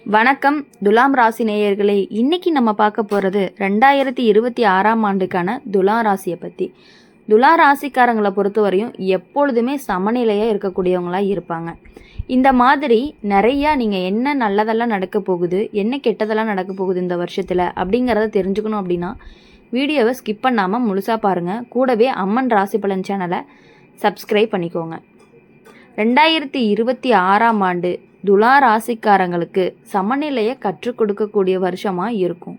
வணக்கம் துலாம் ராசி நேயர்களே. இன்னைக்கு நம்ம பார்க்க போகிறது 2026ஆம் ஆண்டுக்கான துலாம் ராசியை பற்றி. துலாம் ராசிக்காரங்களை பொறுத்தவரையும் எப்பொழுதுமே சமநிலையாக இருக்கக்கூடியவங்களாக இருப்பாங்க. இந்த மாதிரி நிறையா நீங்கள் என்ன நல்லதெல்லாம் நடக்க போகுது, என்ன கெட்டதெல்லாம் நடக்க போகுது இந்த வருஷத்தில் அப்படிங்கிறத தெரிஞ்சுக்கணும் அப்படின்னா வீடியோவை ஸ்கிப் பண்ணாமல் முழுசாக பாருங்கள். கூடவே அம்மன் ராசி பலன் சேனலை சப்ஸ்கிரைப் பண்ணிக்கோங்க. 2026ஆம் ஆண்டு துலா ராசிக்காரங்களுக்கு சமநிலையை கற்றுக் கொடுக்கக்கூடிய வருஷமாக இருக்கும்.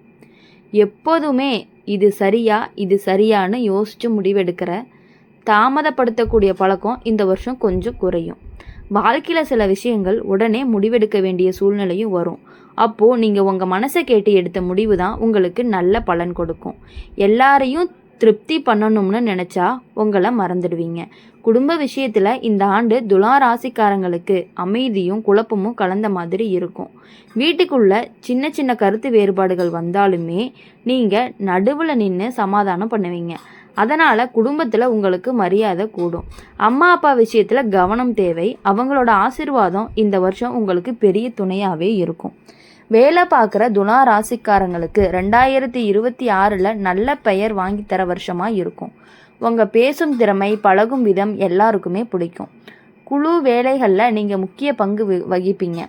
எப்போதுமே இது சரியா இது சரியான்னு யோசித்து முடிவெடுக்கிற தாமதப்படுத்தக்கூடிய பழக்கம் இந்த வருஷம் கொஞ்சம் குறையும். வாழ்க்கையில் சில விஷயங்கள் உடனே முடிவெடுக்க வேண்டிய சூழ்நிலையும் வரும். அப்போது நீங்கள் உங்கள் மனசை கேட்டு எடுத்த முடிவு தான் உங்களுக்கு நல்ல பலன் கொடுக்கும். எல்லாரையும் திருப்தி பண்ணணும்னு நினச்சா உங்களை மறந்துடுவீங்க. குடும்ப விஷயத்தில் இந்த ஆண்டு துலா ராசிக்காரங்களுக்கு அமைதியும் குழப்பமும் கலந்த மாதிரி இருக்கும். வீட்டுக்குள்ள சின்ன சின்ன கருத்து வேறுபாடுகள் வந்தாலுமே நீங்கள் நடுவில் நின்று சமாதானம் பண்ணுவீங்க. அதனால் குடும்பத்தில் உங்களுக்கு மரியாதை கூடும். அம்மா அப்பா விஷயத்தில் கவனம் தேவை. அவங்களோட ஆசீர்வாதம் இந்த வருஷம் உங்களுக்கு பெரிய துணையாகவே இருக்கும். வேலை பார்க்குற துலா ராசிக்காரங்களுக்கு 2026 நல்ல பெயர் வாங்கி தர வருஷமாக இருக்கும். உங்கள் பேசும் திறமை, பழகும் விதம் எல்லாருக்குமே பிடிக்கும். குழு வேலைகளில் நீங்கள் முக்கிய பங்கு வகிப்பீங்க.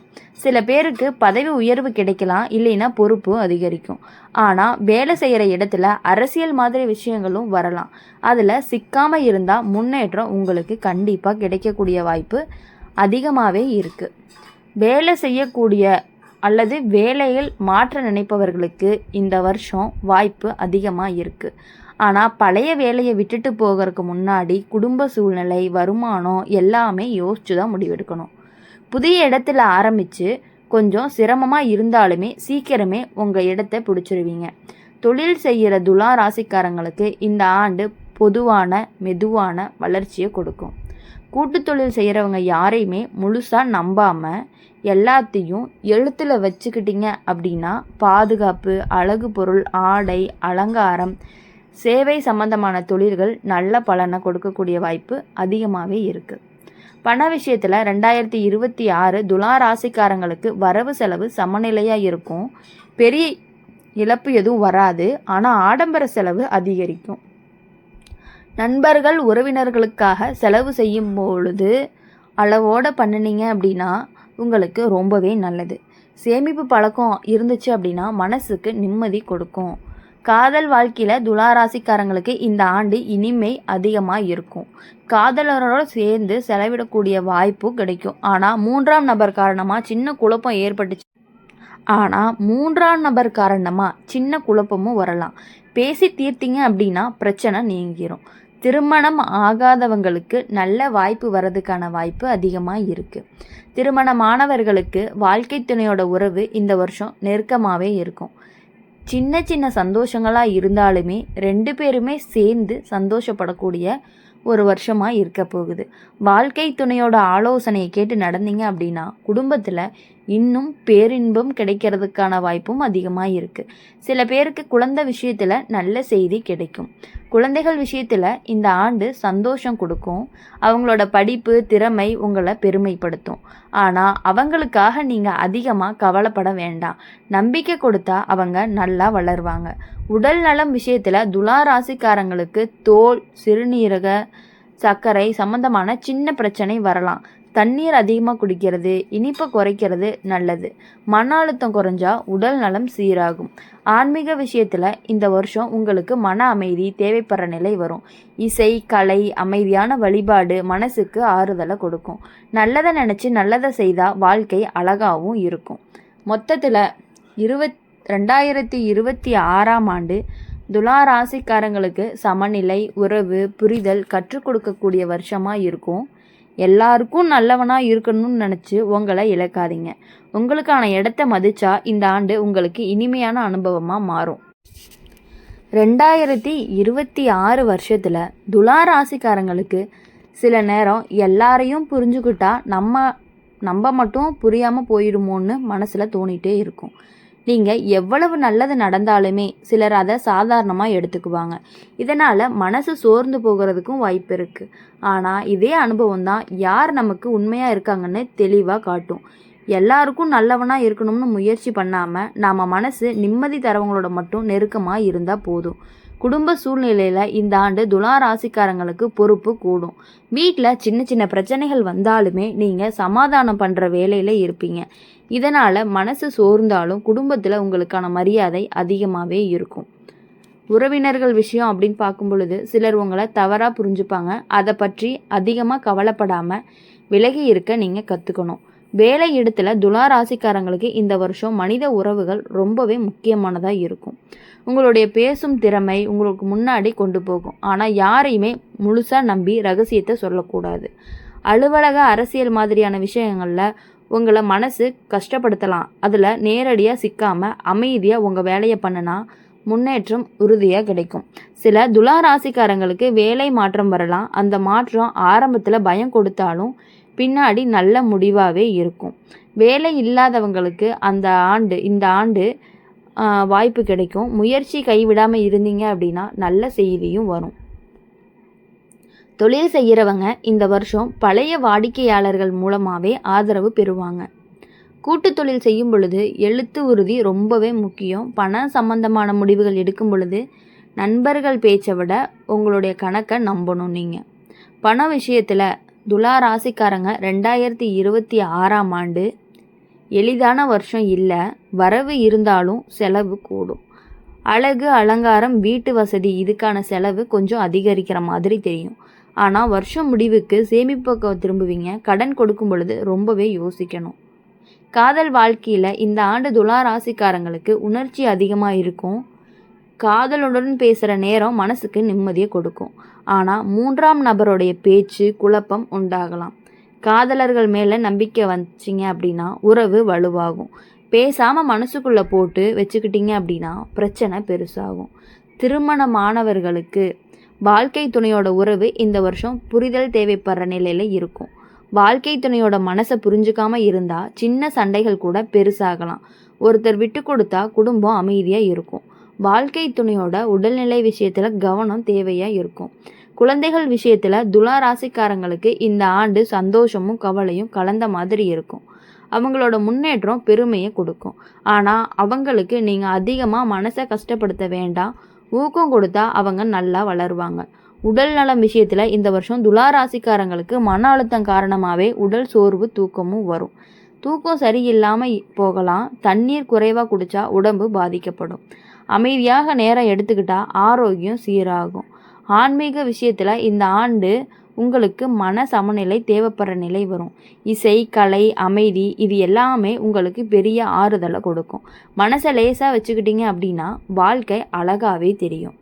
சில பேருக்கு பதவி உயர்வு கிடைக்கலாம், இல்லைன்னா பொறுப்பு அதிகரிக்கும். ஆனால் வேலை செய்கிற இடத்துல அரசியல் மாதிரி விஷயங்களும் வரலாம். அதில் சிக்காமல் இருந்தால் முன்னேற்றம் உங்களுக்கு கண்டிப்பாக கிடைக்கக்கூடிய வாய்ப்பு அதிகமாகவே இருக்குது. வேலை செய்யக்கூடிய அல்லது வேலையில் மாற்ற நினைப்பவர்களுக்கு இந்த வருஷம் வாய்ப்பு அதிகமாக இருக்குது. ஆனால் பழைய வேலையை விட்டுட்டு போகிறதுக்கு முன்னாடி குடும்ப சூழ்நிலை, வருமானம் எல்லாமே யோசித்து தான் முடிவெடுக்கணும். புதிய இடத்துல ஆரம்பித்து கொஞ்சம் சிரமமாக இருந்தாலுமே சீக்கிரமே உங்கள் இடத்த பிடிச்சிருவீங்க. தொழில் செய்கிற துலா ராசிக்காரங்களுக்கு இந்த ஆண்டு மெதுவான வளர்ச்சியை கொடுக்கும். கூட்டு தொழில் செய்கிறவங்க யாரையுமே முழுசாக நம்பாமல் எல்லாத்தையும் எழுத்தில் வச்சுக்கிட்டீங்க அப்படின்னா பாதுகாப்பு, அழகு பொருள், ஆடை, அலங்காரம், சேவை சம்பந்தமான தொழில்கள் நல்ல பலனை கொடுக்கக்கூடிய வாய்ப்பு அதிகமாகவே இருக்குது. பண விஷயத்தில் 2026 துலா ராசிக்காரங்களுக்கு வரவு செலவு சமநிலையாக இருக்கும். பெரிய இழப்பு எதுவும் வராது. ஆனால் ஆடம்பர செலவு அதிகரிக்கும். நண்பர்கள் உறவினர்களுக்காக செலவு செய்யும் பொழுது அளவோடு பண்ணினீங்க அப்படின்னா உங்களுக்கு ரொம்பவே நல்லது. சேமிப்பு பழக்கம் இருந்துச்சு அப்படின்னா மனசுக்கு நிம்மதி கொடுக்கும். காதல் வாழ்க்கையில் துலா ராசிக்காரங்களுக்கு இந்த ஆண்டு இனிமை அதிகமாக இருக்கும். காதலரோடு சேர்ந்து செலவிடக்கூடிய வாய்ப்பு கிடைக்கும். ஆனால் மூன்றாம் நபர் காரணமாக சின்ன குழப்பமும் வரலாம். பேசி தீர்த்தீங்க அப்படின்னா பிரச்சனை நீங்கிரும். திருமணம் ஆகாதவங்களுக்கு நல்ல வாய்ப்பு வர்றதுக்கான வாய்ப்பு அதிகமாக இருக்குது. திருமணமானவர்களுக்கு வாழ்க்கை துணையோட உறவு இந்த வருஷம் நெருக்கமாகவே இருக்கும். சின்ன சின்ன சந்தோஷங்களாக இருந்தாலுமே 2 பேருமே சேர்ந்து சந்தோஷப்படக்கூடிய ஒரு வருஷமாக இருக்க போகுது. வாழ்க்கை துணையோட ஆலோசனையை கேட்டு நடந்தீங்க அப்படின்னா குடும்பத்தில் இன்னும் பேரின்பம் கிடைக்கிறதுக்கான வாய்ப்பும் அதிகமாக இருக்குது. சில பேருக்கு குழந்தை விஷயத்தில் நல்ல செய்தி கிடைக்கும். குழந்தைகள் விஷயத்தில் இந்த ஆண்டு சந்தோஷம் கொடுக்கும். அவங்களோட படிப்பு, திறமை உங்களை பெருமைப்படுத்தும். ஆனால் அவங்களுக்காக நீங்கள் அதிகமாக கவலைப்பட வேண்டாம். நம்பிக்கை கொடுத்தா அவங்க நல்லா வளருவாங்க. உடல் நலம் விஷயத்தில் துலா ராசிக்காரங்களுக்கு தோல், சிறுநீரக, சர்க்கரை சம்பந்தமான சின்ன பிரச்சனை வரலாம். தண்ணீர் அதிகமாக குடிக்கிறது, இனிப்பை குறைக்கிறது நல்லது. மன அழுத்தம் குறைஞ்சா உடல் நலம் சீராகும். ஆன்மீக விஷயத்தில் இந்த வருஷம் உங்களுக்கு மன அமைதி தேவைப்படுற நிலை வரும். இசை, கலை, அமைதியான வழிபாடு மனசுக்கு ஆறுதலை கொடுக்கும். நல்லதை நினச்சி நல்லதை செய்தால் வாழ்க்கை அழகாகவும் இருக்கும். மொத்தத்தில் 2026ஆம் ஆண்டு துலா ராசிக்காரங்களுக்கு சமநிலை, உறவு, புரிதல் கற்றுக் கொடுக்கக்கூடிய வருஷமாக இருக்கும். எல்லாருக்கும் நல்லவனாக இருக்கணும்னு நினச்சி உங்களை இழக்காதீங்க. உங்களுக்கான இடத்த மதிச்சா இந்த ஆண்டு உங்களுக்கு இனிமையான அனுபவமாக மாறும். 2026 வருஷத்தில் துலா ராசிக்காரங்களுக்கு சில நேரம் எல்லாரையும் புரிஞ்சுக்கிட்டா நம்ம மட்டும் புரியாமல் போயிடுமோன்னு மனசில் தோணிகிட்டே இருக்கும். நீங்கள் எவ்வளவு நல்லது நடந்தாலுமே சிலர் அதை சாதாரணமாக எடுத்துக்குவாங்க. இதனால் மனசு சோர்ந்து போகிறதுக்கும் வாய்ப்பு இருக்குது. ஆனால் இதே அனுபவம் தான் யார் நமக்கு உண்மையாக இருக்காங்கன்னு தெளிவாக காட்டும். எல்லாருக்கும் நல்லவனாக இருக்கணும்னு முயற்சி பண்ணாமல் நாம் மனசு நிம்மதி தரவங்களோட மட்டும் நெருக்கமாக இருந்தால் போதும். குடும்ப சூழ்நிலையில் இந்த ஆண்டு துலா ராசிக்காரங்களுக்கு பொறுப்பு கூடும். வீட்டில் சின்ன சின்ன பிரச்சனைகள் வந்தாலுமே நீங்கள் சமாதானம் பண்ணுற வேலையில் இருப்பீங்க. இதனால் மனசு சோர்ந்தாலும் குடும்பத்தில் உங்களுக்கான மரியாதை அதிகமாகவே இருக்கும். உறவினர்கள் விஷயம் அப்படின்னு பார்க்கும் பொழுது சிலர் உங்களை தவறாக புரிஞ்சுப்பாங்க. அதை பற்றி அதிகமாக கவலைப்படாமல் விலகி இருக்க நீங்கள் கற்றுக்கணும். வேலை இடத்துல துலா ராசிக்காரங்களுக்கு இந்த வருஷம் மனித உறவுகள் ரொம்பவே முக்கியமானதாக இருக்கும். உங்களுடைய பேசும் திறமை உங்களுக்கு முன்னாடி கொண்டு போகும். ஆனால் யாரையுமே முழுசாக நம்பி ரகசியத்தை சொல்லக்கூடாது. அலுவலக அரசியல் மாதிரியான விஷயங்களில் உங்களை மனசு கஷ்டப்படுத்தலாம். அதில் நேரடியாக சிக்காமல் அமைதியாக உங்கள் வேலையை பண்ணினா முன்னேற்றம் உறுதியாக கிடைக்கும். சில துலா ராசிக்காரங்களுக்கு வேலை மாற்றம் வரலாம். அந்த மாற்றம் ஆரம்பத்தில் பயம் கொடுத்தாலும் பின்னாடி நல்ல முடிவாகவே இருக்கும். வேலை இல்லாதவங்களுக்கு இந்த ஆண்டு வாய்ப்பு கிடைக்கும். முயற்சி கைவிடாமல் இருந்தீங்க அப்படின்னா நல்ல செய்தியும் வரும். தொழில் செய்கிறவங்க இந்த வருஷம் பழைய வாடிக்கையாளர்கள் மூலமாகவே ஆதரவு பெறுவாங்க. கூட்டு தொழில் செய்யும் பொழுது எழுத்து உறுதி ரொம்பவே முக்கியம். பண சம்பந்தமான முடிவுகள் எடுக்கும் பொழுது நண்பர்கள் பேச்சை விட உங்களுடைய கணக்கை நம்பணும். நீங்கள் பண விஷயத்தில் துலா ராசிக்காரங்க 2026ஆம் ஆண்டு எளிதான வருஷம் இல்லை. வரவு இருந்தாலும் செலவு கூடும். அழகு அலங்காரம் வீட்டு வசதி இதுக்கான செலவு கொஞ்சம் அதிகரிக்கிற மாதிரி தெரியும். ஆனால் வருஷம் முடிவுக்கு சேமிப்புக்கு திரும்புவீங்க. கடன் கொடுக்கும் பொழுது ரொம்பவே யோசிக்கணும். காதல் வாழ்க்கையில் இந்த ஆண்டு துலா ராசிக்காரங்களுக்கு உணர்ச்சி அதிகமாக இருக்கும். காதலுடன் பேசுகிற நேரம் மனசுக்கு நிம்மதியை கொடுக்கும். ஆனால் 3ஆம் நபருடைய பேச்சு குழப்பம் உண்டாகலாம். காதலர்கள் மேலே நம்பிக்கை வச்சிங்க அப்படின்னா உறவு வலுவாகும். பேசாமல் மனசுக்குள்ளே போட்டு வச்சுக்கிட்டீங்க அப்படின்னா பிரச்சனை பெருசாகும். திருமணமானவர்களுக்கு வாழ்க்கை துணையோட உறவு இந்த வருஷம் புரிதல் தேவைப்படுற நிலையில் இருக்கும். வாழ்க்கை துணையோட மனசை புரிஞ்சுக்காம இருந்தால் சின்ன சண்டைகள் கூட பெருசாகலாம். ஒருத்தர் விட்டு கொடுத்தா குடும்பம் அமைதியாக இருக்கும். வாழ்க்கை துணையோட உடல்நிலை விஷயத்தில் கவனம் தேவையாக இருக்கும். குழந்தைகள் விஷயத்தில் துலா ராசிக்காரங்களுக்கு இந்த ஆண்டு சந்தோஷமும் கவலையும் கலந்த மாதிரி இருக்கும். அவங்களோட முன்னேற்றம் பெருமையை கொடுக்கும். ஆனால் அவங்களுக்கு நீங்கள் அதிகமாக மனசை கஷ்டப்படுத்த வேண்டாம். ஊக்கம் கொடுத்தா அவங்க நல்லா வளருவாங்க. உடல் நலம் விஷயத்தில் இந்த வருஷம் துலா ராசிக்காரங்களுக்கு மன அழுத்தம் காரணமாகவே உடல் சோர்வு தூக்கமும் வரும். தூக்கம் சரியில்லாமல் போகலாம். தண்ணீர் குறைவாக குடித்தா உடம்பு பாதிக்கப்படும். அமைதியாக நேரம் எடுத்துக்கிட்டா ஆரோக்கியம் சீராகும். ஆன்மீக விஷயத்தில் இந்த ஆண்டு உங்களுக்கு மன சமநிலை தேவைப்படுற நிலை வரும். இசை, கலை, அமைதி இது எல்லாமே உங்களுக்கு பெரிய ஆறுதலை கொடுக்கும். மனசை லேசாக வச்சுக்கிட்டீங்க அப்படின்னா வாழ்க்கை அழகாகவே தெரியும்.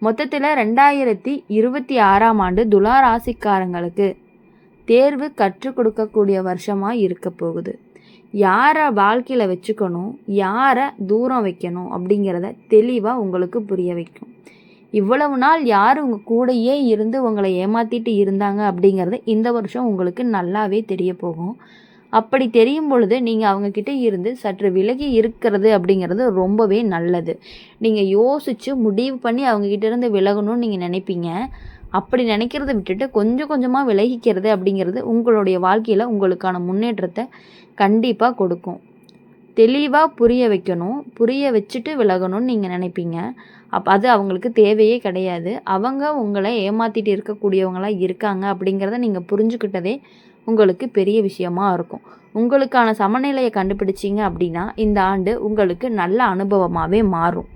மொத்தத்தில் 2026ஆம் ஆண்டு துலா ராசிக்காரங்களுக்கு தேர்வு கற்றுக் கொடுக்கக்கூடிய வருஷமாக இருக்க போகுது. யாரை வாழ்க்கையில் வச்சுக்கணும், யாரை தூரம் வைக்கணும் அப்படிங்கிறத தெளிவாக உங்களுக்கு புரிய வைக்கும். இவ்வளவு நாள் யார் உங்கள் கூடையே இருந்து உங்களை ஏமாற்றிட்டு இருந்தாங்க அப்படிங்கிறது இந்த வருஷம் உங்களுக்கு நல்லாவே தெரிய போகும். அப்படி தெரியும் பொழுது நீங்கள் அவங்கக்கிட்ட இருந்து சற்று விலகி இருக்கிறது அப்படிங்கிறது ரொம்பவே நல்லது. நீங்கள் யோசித்து முடிவு பண்ணி அவங்கக்கிட்ட இருந்து விலகணும்னு நீங்கள் நினைப்பீங்க. அப்படி நினைக்கிறத விட்டுட்டு கொஞ்சம் கொஞ்சமாக விலகிக்கிறது அப்படிங்கிறது உங்களுடைய வாழ்க்கையில் உங்களுக்கான முன்னேற்றத்தை கண்டிப்பாக கொடுக்கும். தெளிவாக புரிய வைக்கணும், புரிய வச்சுட்டு விலகணும்னு நீங்கள் நினைப்பீங்க. அது அவங்களுக்கு தேவையே கிடையாது. அவங்க உங்களை ஏமாற்றிட்டு இருக்கக்கூடியவங்களாக இருக்காங்க அப்படிங்கிறத நீங்கள் புரிஞ்சுக்கிட்டதே உங்களுக்கு பெரிய விஷயமா இருக்கும். உங்களுக்கான சமநிலையை கண்டுபிடிச்சிங்க அப்படின்னா இந்த ஆண்டு உங்களுக்கு நல்ல அனுபவமாகவே மாறும்.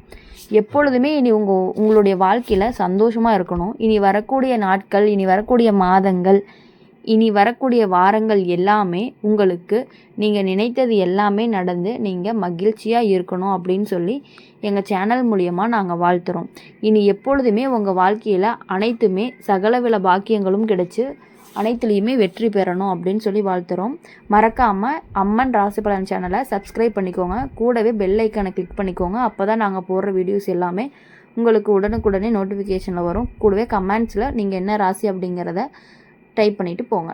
எப்பொழுதுமே இனி உங்களுடைய வாழ்க்கையில் சந்தோஷமாக இருக்கணும். இனி வரக்கூடிய நாட்கள், இனி வரக்கூடிய மாதங்கள், இனி வரக்கூடிய வாரங்கள் எல்லாமே உங்களுக்கு நீங்கள் நினைத்தது எல்லாமே நடந்து நீங்கள் மகிழ்ச்சியாக இருக்கணும் அப்படின்னு சொல்லி எங்கள் சேனல் மூலியமாக நாங்கள் வாழ்த்துறோம். இனி எப்பொழுதுமே உங்கள் வாழ்க்கையில் அனைத்துமே சகலவில பாக்கியங்களும் கிடைச்சி அனைத்துலேயுமே வெற்றி பெறணும் அப்படின்னு சொல்லி வாழ்த்துறோம். மறக்காமல் அம்மன் ராசி பலன் சேனலை சப்ஸ்கிரைப் பண்ணிக்கோங்க. கூடவே பெல் ஐக்கானை கிளிக் பண்ணிக்கோங்க. அப்போ தான் நாங்கள் போடுற வீடியோஸ் எல்லாமே உங்களுக்கு உடனுக்குடனே நோட்டிஃபிகேஷனில் வரும். கூடவே கமெண்ட்ஸில் நீங்கள் என்ன ராசி அப்படிங்கிறத டைப் பண்ணிவிட்டு போங்க.